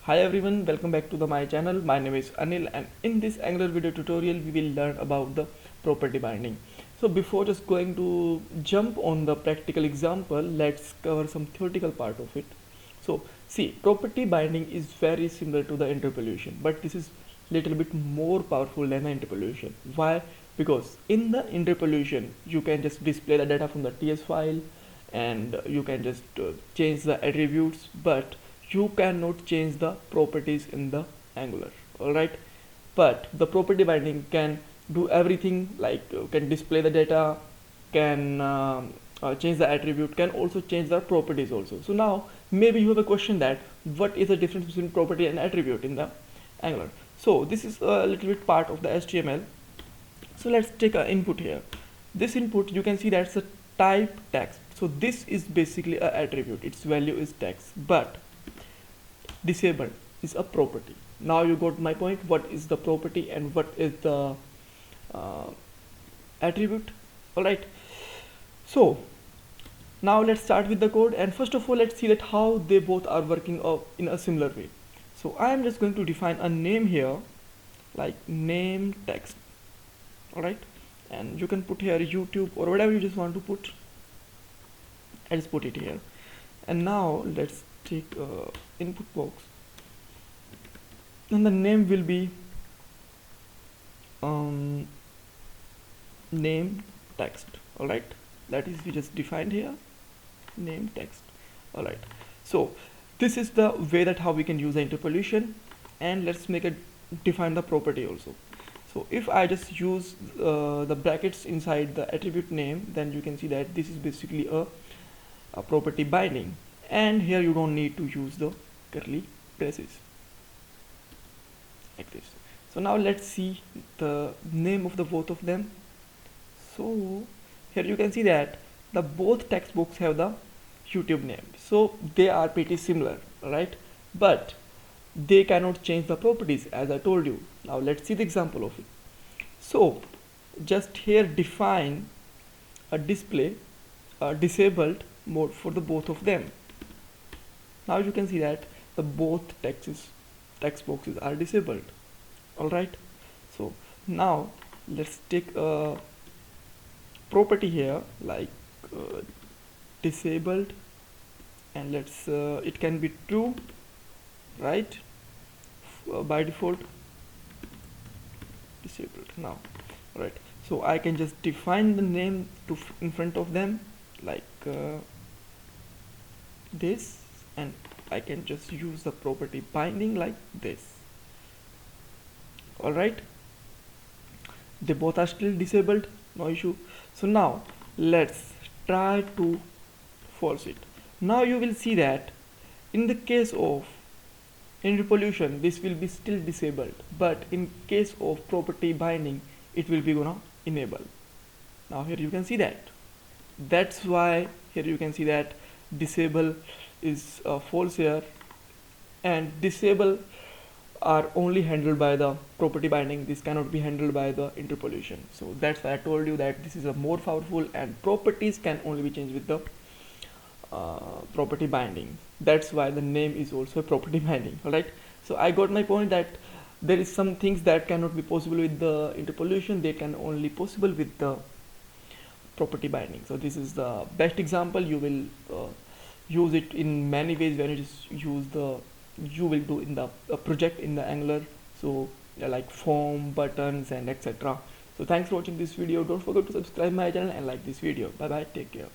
Hi everyone, welcome back to my channel. My name is Anil, and in this Angular video tutorial we will learn about the property binding. So before just going to jump on the practical example, let's cover some theoretical part of it. So see, property binding is very similar to the interpolation, but this is little bit more powerful than the interpolation. Why? Because in the interpolation you can just display the data from the TS file, and you can just change the attributes, but you cannot change the properties in the Angular. Alright, but the property binding can do everything, like can display the data, can change the attribute, can also change the properties also. So now maybe you have a question that what is the difference between property and attribute in the Angular. So this is a little bit part of the HTML. So let's take an input here. This input, you can see that's a type text. So this is basically a attribute, its value is text, but disabled is a property. Now you got my point, what is the property and what is the attribute. Alright, so now let's start with the code, and first of all let's see that how they both are working in a similar way. So I am just going to define a name here, like name text. Alright, and you can put here YouTube or whatever you just want to put. I'll just put it here, and now let's take input box, and the name will be name text. Alright, that is we just defined here, name text. Alright, so this is the way that how we can use the interpolation, and let's make it define the property also. So if I just use the brackets inside the attribute name, then you can see that this is basically a property binding, and here you don't need to use the curly braces like this. So now let's see the name of the both of them. So here you can see that the both textbooks have the YouTube name, so they are pretty similar, right? But they cannot change the properties as I told you. Now let's see the example of it. So just here define a display disabled mode for the both of them. Now you can see that the both text boxes are disabled. Alright, so now let's take a property here, like disabled, and let's it can be true, right? By default disabled. Now right, so I can just define the name to in front of them like this, and I can just use the property binding like this. Alright, they both are still disabled, no issue. So now let's try to force it. Now you will see that in the case of interpolation this will be still disabled, but in case of property binding it will be gonna enable. Now here you can see that. That's why here you can see that disable is false here, and disable are only handled by the property binding. This cannot be handled by the interpolation. So that's why I told you that this is a more powerful, and properties can only be changed with the property binding. That's why the name is also a property binding. Alright, so I got my point that there is some things that cannot be possible with the interpolation, they can only possible with the property binding. So this is the best example. You will use it in many ways when you just use the you will do in the project in the Angular. So like form, buttons, and etc. So thanks for watching this video. Don't forget to subscribe my channel and like this video. Bye bye, take care.